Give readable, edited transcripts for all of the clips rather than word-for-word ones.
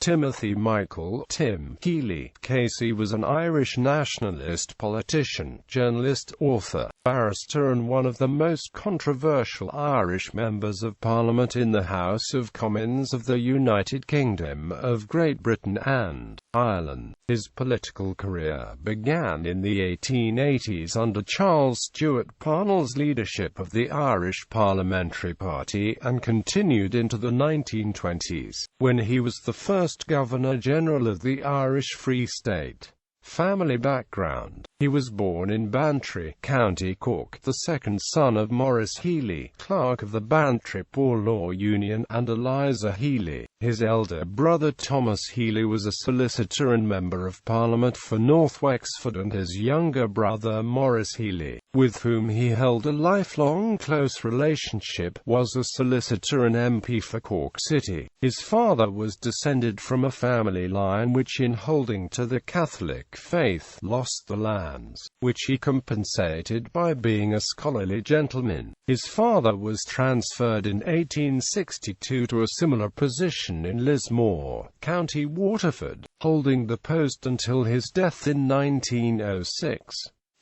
Timothy Michael (Tim) Healy, Casey was an Irish nationalist politician, journalist, author, barrister and one of the most controversial Irish members of Parliament in the House of Commons of the United Kingdom of Great Britain and Ireland. His political career began in the 1880s under Charles Stewart Parnell's leadership of the Irish Parliamentary Party and continued into the 1920s, when he was the first Governor-General of the Irish Free State. Family background: he was born in Bantry, County Cork, the second son of Maurice Healy, clerk of the Bantry Poor Law Union, and Eliza Healy. His elder brother Thomas Healy was a solicitor and Member of Parliament for North Wexford, and his younger brother Maurice Healy, with whom he held a lifelong close relationship, was a solicitor and MP for Cork City. His father was descended from a family line which, in holding to the Catholic faith, lost the lands, which he compensated by being a scholarly gentleman. His father was transferred in 1862 to a similar position in Lismore, County Waterford, holding the post until his death in 1906.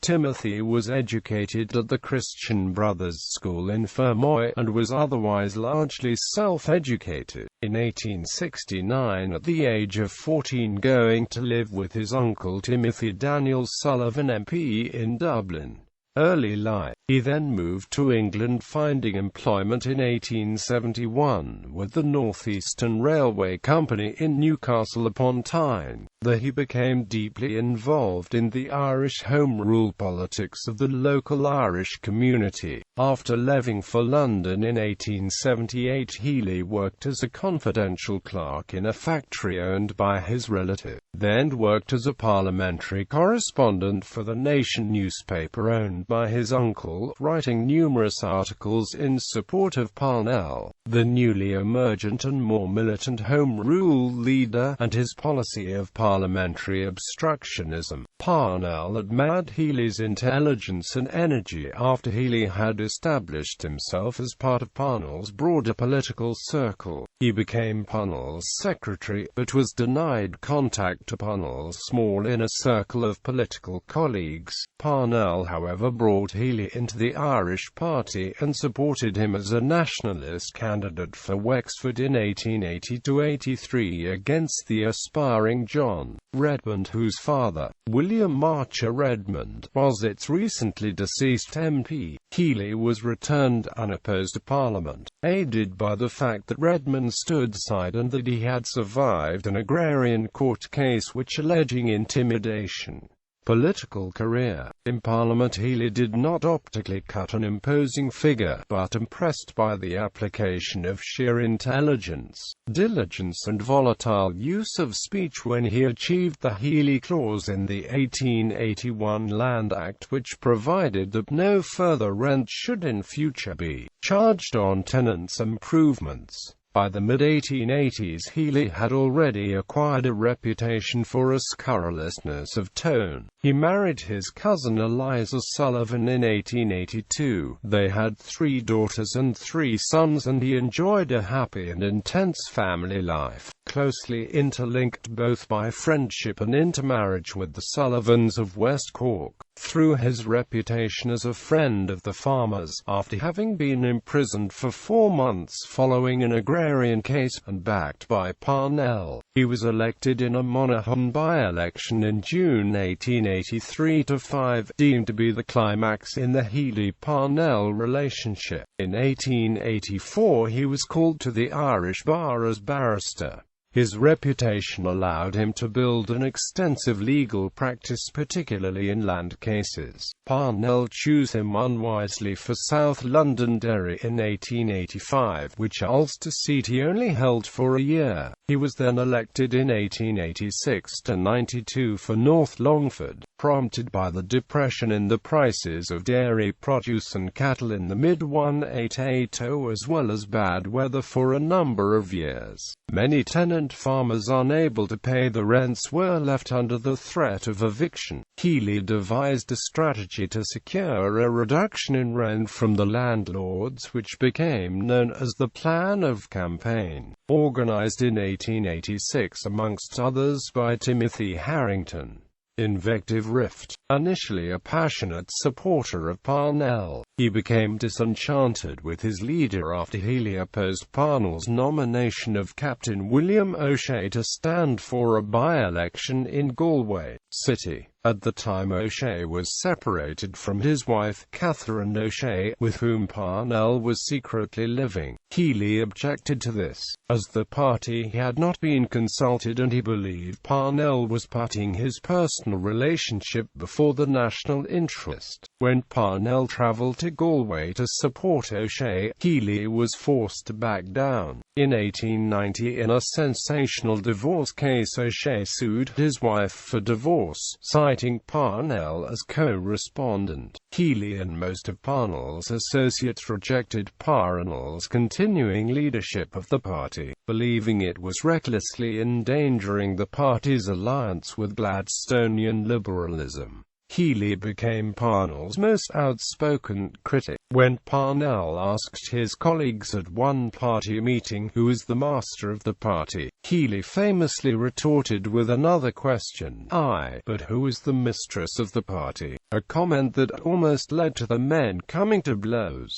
Timothy was educated at the Christian Brothers School in Fermoy, and was otherwise largely self-educated. In 1869, at the age of 14, going to live with his uncle Timothy Daniel Sullivan MP in Dublin. Early life: he then moved to England, finding employment in 1871 with the North Eastern Railway Company in Newcastle upon Tyne. There he became deeply involved in the Irish Home Rule politics of the local Irish community. After leaving for London in 1878, Healy worked as a confidential clerk in a factory owned by his relative, then worked as a parliamentary correspondent for the Nation newspaper owned by his uncle, writing numerous articles in support of Parnell, the newly emergent and more militant Home Rule leader, and his policy of parliamentary obstructionism. Parnell admired Healy's intelligence and energy. After Healy had established himself as part of Parnell's broader political circle, he became Parnell's secretary, but was denied contact to Parnell's small inner circle of political colleagues. Parnell, however, brought Healy into the Irish Party and supported him as a nationalist candidate for Wexford in 1880–83 against the aspiring John Redmond, whose father, William Marcher Redmond, was its recently deceased MP. Healy was returned unopposed to Parliament, aided by the fact that Redmond stood aside and that he had survived an agrarian court case which alleging intimidation. Political career: in Parliament Healy did not optically cut an imposing figure, but impressed by the application of sheer intelligence, diligence and volatile use of speech when he achieved the Healy Clause in the 1881 Land Act, which provided that no further rent should in future be charged on tenants' improvements. By the mid-1880s, Healy had already acquired a reputation for a scurrilousness of tone. He married his cousin Eliza Sullivan in 1882. They had 3 daughters and 3 sons, and he enjoyed a happy and intense family life, closely interlinked both by friendship and intermarriage with the Sullivans of West Cork. Through his reputation as a friend of the farmers, after having been imprisoned for 4 months following an agrarian case, and backed by Parnell, he was elected in a Monaghan by-election in June 1883–5, deemed to be the climax in the Healy-Parnell relationship. In 1884 he was called to the Irish bar as barrister. His reputation allowed him to build an extensive legal practice, particularly in land cases. Parnell chose him unwisely for South Londonderry in 1885, which Ulster seat he only held for a year. He was then elected in 1886–92 for North Longford, prompted by the depression in the prices of dairy produce and cattle in the mid-1880s, as well as bad weather for a number of years. Many tenant farmers unable to pay the rents were left under the threat of eviction. Healy devised a strategy to secure a reduction in rent from the landlords, which became known as the Plan of Campaign. organised in 1886 amongst others by Timothy Harrington. Invective rift. Initially a passionate supporter of Parnell, he became disenchanted with his leader after Healy opposed Parnell's nomination of Captain William O'Shea to stand for a by-election in Galway City. At the time, O'Shea was separated from his wife, Catherine O'Shea, with whom Parnell was secretly living. Healy objected to this, as the party had not been consulted and he believed Parnell was putting his personal relationship before the national interest. When Parnell travelled to Galway to support O'Shea, Healy was forced to back down. In 1890, in a sensational divorce case, O'Shea sued his wife for divorce, citing Parnell as co-respondent. Healy and most of Parnell's associates rejected Parnell's continuing leadership of the party, believing it was recklessly endangering the party's alliance with Gladstonian liberalism. Healy became Parnell's most outspoken critic. When Parnell asked his colleagues at one party meeting who was the master of the party, Healy famously retorted with another question: "Aye, but who is the mistress of the party?" A comment that almost led to the men coming to blows.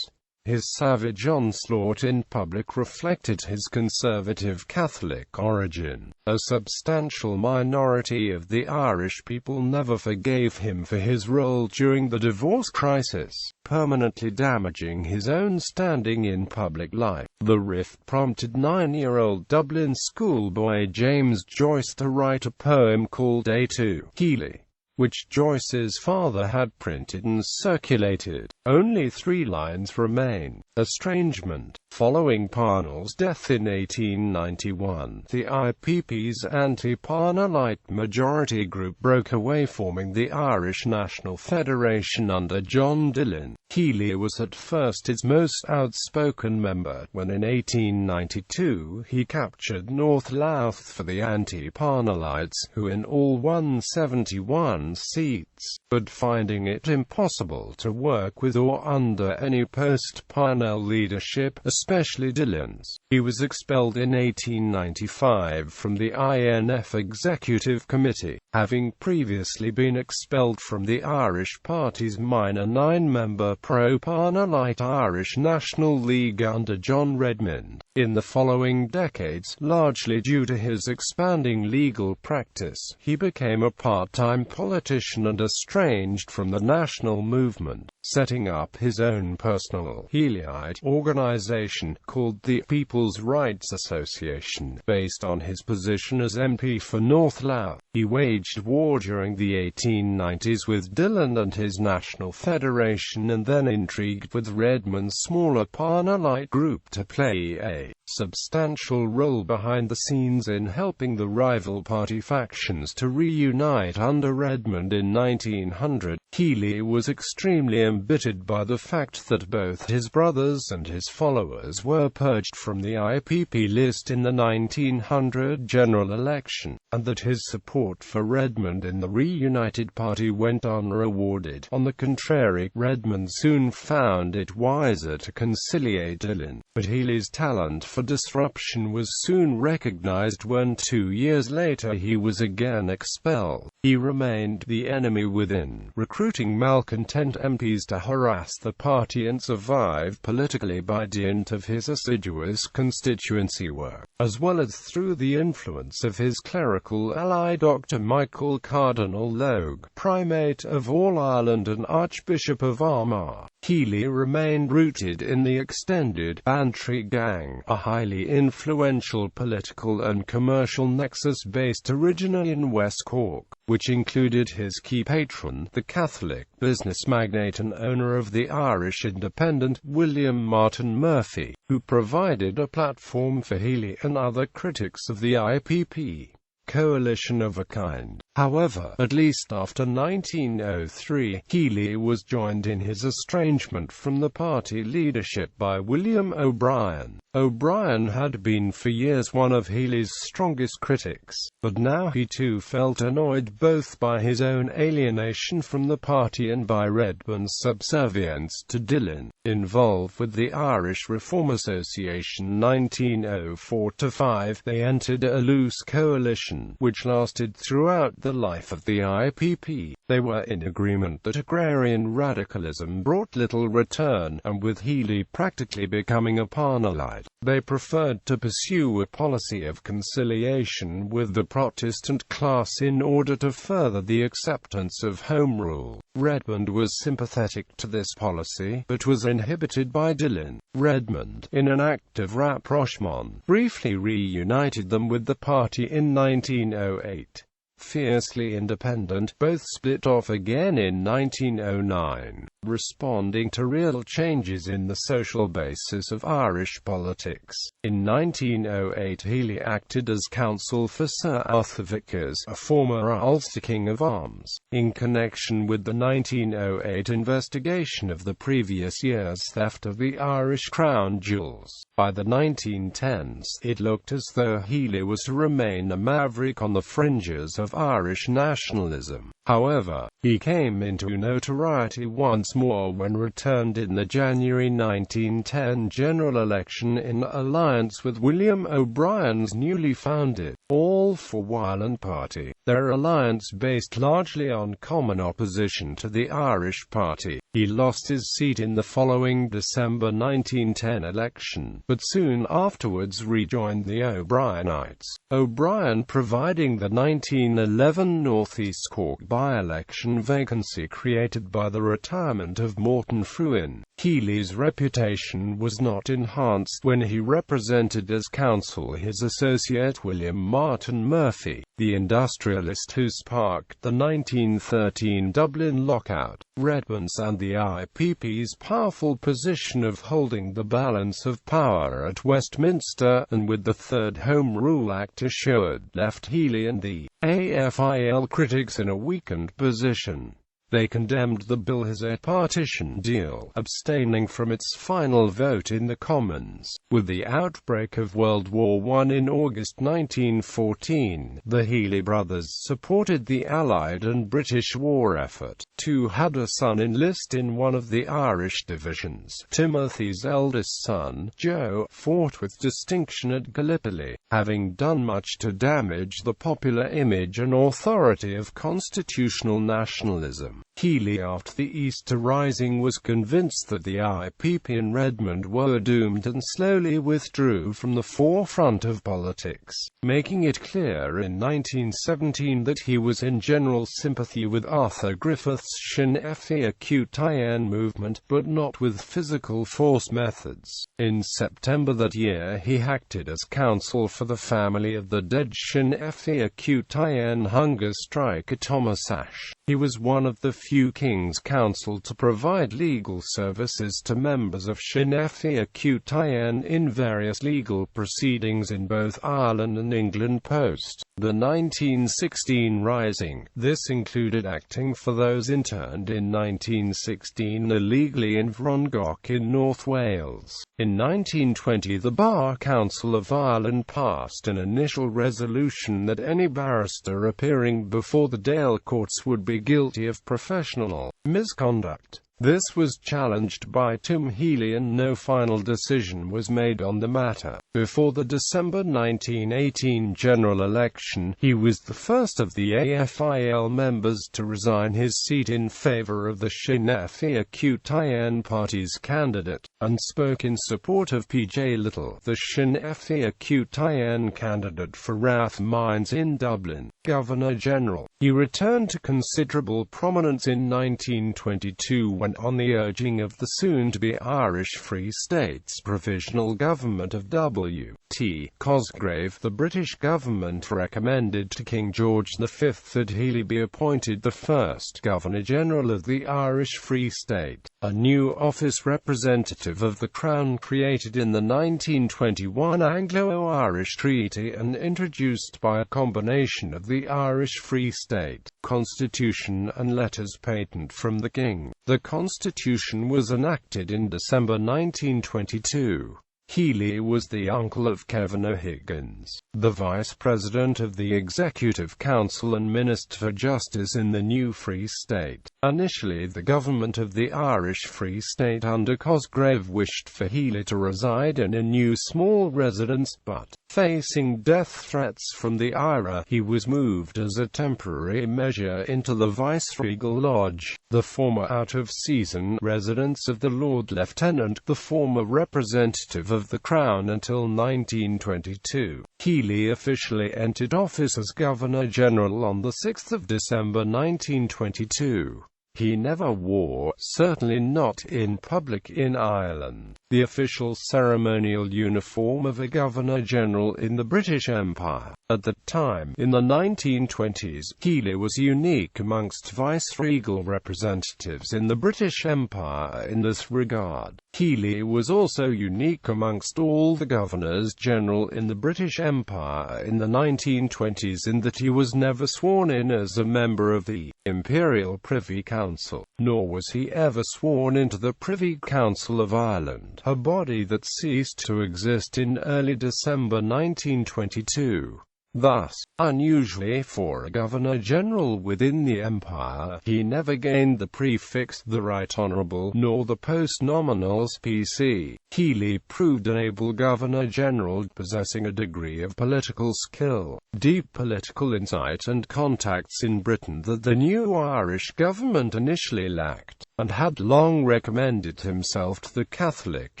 His savage onslaught in public reflected his conservative Catholic origin. A substantial minority of the Irish people never forgave him for his role during the divorce crisis, permanently damaging his own standing in public life. The rift prompted 9-year-old Dublin schoolboy James Joyce to write a poem called A to Healy, which Joyce's father had printed and circulated. Only 3 lines remain. Estrangement. Following Parnell's death in 1891, the IPP's anti-Parnellite majority group broke away, forming the Irish National Federation under John Dillon. Healy was at first its most outspoken member, when in 1892 he captured North Louth for the anti-Parnellites, who in all won 71 seats, but finding it impossible to work with or under any post-Parnell leadership, especially Dillon's, he was expelled in 1895 from the INF Executive Committee, having previously been expelled from the Irish Party's minor 9-member pro-Parnellite Irish National League under John Redmond. In the following decades, largely due to his expanding legal practice, he became a part-time politician and estranged from the national movement, setting up his own personal Healyite organization called the People's Rights Association, based on his position as MP for North Louth. He waged war during the 1890s with Dillon and his National Federation, and then intrigued with Redmond's smaller Parnellite group to play a substantial role behind the scenes in helping the rival party factions to reunite under Redmond in 1900. Healy was extremely embittered by the fact that both his brothers and his followers were purged from the IPP list in the 1900 general election, and that his support for Redmond in the reunited party went unrewarded. On the contrary, Redmond soon found it wiser to conciliate Dillon, but Healy's talent for disruption was soon recognized when 2 years later he was again expelled. He remained the enemy within, recruiting malcontent MPs to harass the party, and survived politically by dint of his assiduous constituency work, as well as through the influence of his clerical ally Dr. Michael Cardinal Logue, Primate of All Ireland and Archbishop of Armagh. Healy remained rooted in the extended Bantry Gang, a highly influential political and commercial nexus based originally in West Cork, which included his key patron, the Catholic business magnate and owner of the Irish Independent, William Martin Murphy, who provided a platform for Healy and other critics of the IPP coalition of a kind. However, at least after 1903, Healy was joined in his estrangement from the party leadership by William O'Brien. O'Brien had been for years one of Healy's strongest critics, but now he too felt annoyed both by his own alienation from the party and by Redmond's subservience to Dillon. Involved with the Irish Reform Association 1904–5, they entered a loose coalition, which lasted throughout the life of the IPP. They were in agreement that agrarian radicalism brought little return, and with Healy practically becoming a Parnellite, they preferred to pursue a policy of conciliation with the Protestant class in order to further the acceptance of Home Rule. Redmond was sympathetic to this policy, but was inhibited by Dillon. Redmond, in an act of rapprochement, briefly reunited them with the party in 1908. Fiercely independent, both split off again in 1909, responding to real changes in the social basis of Irish politics. In 1908 Healy acted as counsel for Sir Arthur Vickers, a former Ulster King of Arms, in connection with the 1908 investigation of the previous year's theft of the Irish crown jewels. By the 1910s, it looked as though Healy was to remain a maverick on the fringes of Irish nationalism. However, he came into notoriety once more when returned in the January 1910 general election in alliance with William O'Brien's newly founded All for Ireland Party, their alliance based largely on common opposition to the Irish Party. He lost his seat in the following December 1910 election, but soon afterwards rejoined the O'Brienites. O'Brien providing the 1911 North East Cork by-election vacancy created by the retirement of Morton Fruin. Healy's reputation was not enhanced when he represented as counsel his associate William Martin Murphy, the industrialist who sparked the 1913 Dublin lockout. Redmond's and the IPP's powerful position of holding the balance of power at Westminster, and with the Third Home Rule Act assured, left Healy and the AFIL critics in a weakened position. They condemned the bill as a partition deal, abstaining from its final vote in the Commons. With the outbreak of World War I in August 1914, the Healy brothers supported the Allied and British war effort. Two had a son enlist in one of the Irish divisions. Timothy's eldest son, Joe, fought with distinction at Gallipoli, having done much to damage the popular image and authority of constitutional nationalism. Healy, after the Easter Rising, was convinced that the IPP in Redmond were doomed and slowly withdrew from the forefront of politics, making it clear in 1917 that he was in general sympathy with Arthur Griffith's Sinn Féin Acute Táin movement, but not with physical force methods. In September that year he acted as counsel for the family of the dead Sinn Féin Acute Táin hunger striker Thomas Ashe. He was one of the few King's Counsel to provide legal services to members of Sinn Féin Acute Táin in various legal proceedings in both Ireland and England post the 1916 Rising. This included acting for those interned in 1916 illegally in Frongoch in North Wales. In 1920 the Bar Council of Ireland passed an initial resolution that any barrister appearing before the Dáil courts would be guilty of professional misconduct. This was challenged by Tim Healy and no final decision was made on the matter. Before the December 1918 general election, he was the first of the AFIL members to resign his seat in favour of the Sinn Féin Acute Táin party's candidate, and spoke in support of P.J. Little, the Sinn Féin Acute Táin candidate for Rathmines in Dublin, Governor-General. He returned to considerable prominence in 1922 when when, on the urging of the soon-to-be Irish Free State's provisional government of W.T. Cosgrave, the British government recommended to King George V that Healy be appointed the first Governor-General of the Irish Free State, a new office representative of the Crown created in the 1921 Anglo-Irish Treaty and introduced by a combination of the Irish Free State Constitution and letters patent from the King. The Constitution was enacted in December 1922. Healy was the uncle of Kevin O'Higgins, the Vice President of the Executive Council and Minister for Justice in the new Free State. Initially, the government of the Irish Free State under Cosgrave wished for Healy to reside in a new small residence, but, facing death threats from the IRA, he was moved as a temporary measure into the Viceregal Lodge, the former out-of-season residence of the Lord Lieutenant, the former representative of the Crown until 1922. Healy officially entered office as Governor-General on 6 December 1922. He never wore, certainly not in public in Ireland, the official ceremonial uniform of a Governor-General in the British Empire. At the time, in the 1920s, Healy was unique amongst viceregal representatives in the British Empire in this regard. Healy was also unique amongst all the Governors-General in the British Empire in the 1920s in that he was never sworn in as a member of the Imperial Privy Council, nor was he ever sworn into the Privy Council of Ireland, a body that ceased to exist in early December 1922. Thus, unusually for a Governor-General within the Empire, he never gained the prefix "the Right Honourable" nor the post-nominals PC. Healy proved an able Governor-General, possessing a degree of political skill, deep political insight and contacts in Britain that the new Irish government initially lacked, and had long recommended himself to the Catholic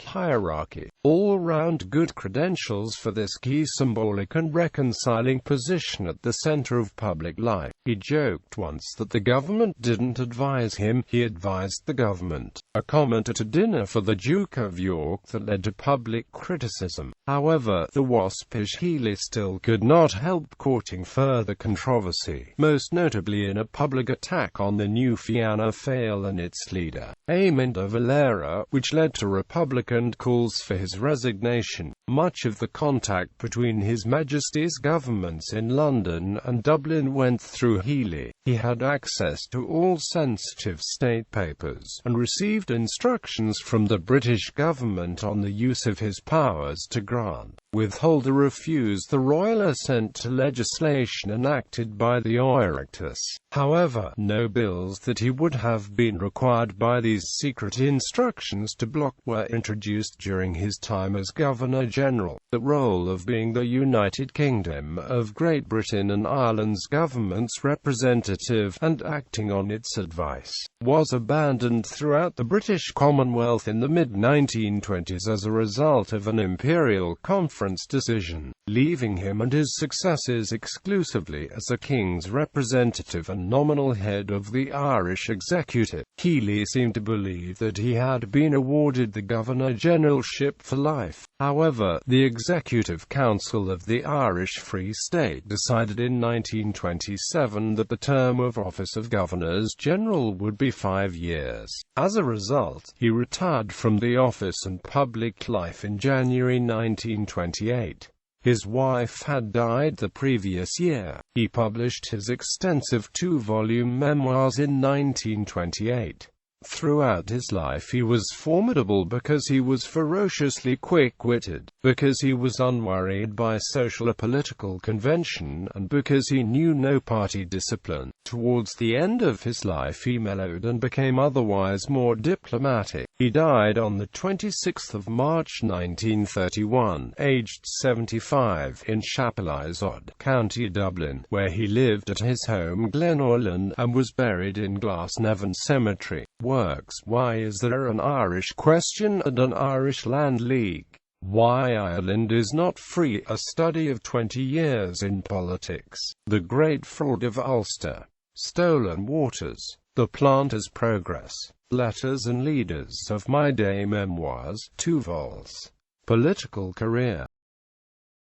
hierarchy. All-round good credentials for this key symbolic and reconciling position at the centre of public life. He joked once that the government didn't advise him, he advised the government, a comment at a dinner for the Duke of York that led to public criticism. However, the waspish Healy still could not help courting further controversy, most notably in a public attack on the new Fianna Fáil and its leader, Eamon de Valera, which led to Republican calls for his resignation. Much of the contact between His Majesty's governments in London and Dublin went through Healy. He had access to all sensitive state papers, and received instructions from the British government on the use of his powers to grant, withhold or refuse the royal assent to legislation enacted by the Oireachtas. However, no bills that he would have been required by these secret instructions to block were introduced during his time as Governor-General. The role of being the United Kingdom of Great Britain and Ireland's government's representative, and acting on its advice, was abandoned throughout the British Commonwealth in the mid-1920s as a result of an Imperial Conference decision, leaving him and his successors exclusively as the King's representative and nominal head of the Irish executive. Healy seemed to believe that he had been awarded the Governor-Generalship for life. However, the Executive Council of the Irish Free State decided in 1927 that the term of office of Governors-General would be 5 years. As a result, he retired from the office and public life in January 1928. His wife had died the previous year. He published his extensive 2-volume memoirs in 1928. Throughout his life he was formidable because he was ferociously quick-witted, because he was unworried by social or political convention, and because he knew no party discipline. Towards the end of his life he mellowed and became otherwise more diplomatic. He died on the 26th of March 1931, aged 75, in Chapelizod, County Dublin, where he lived at his home Glenorlan, and was buried in Glasnevin Cemetery. Works: Why is there an Irish Question and an Irish Land League? Why Ireland is not free, a study of 20 years in politics. The Great Fraud of Ulster. Stolen Waters. The Planters' Progress. Letters and Leaders of My Day Memoirs, 2 vols. Political Career.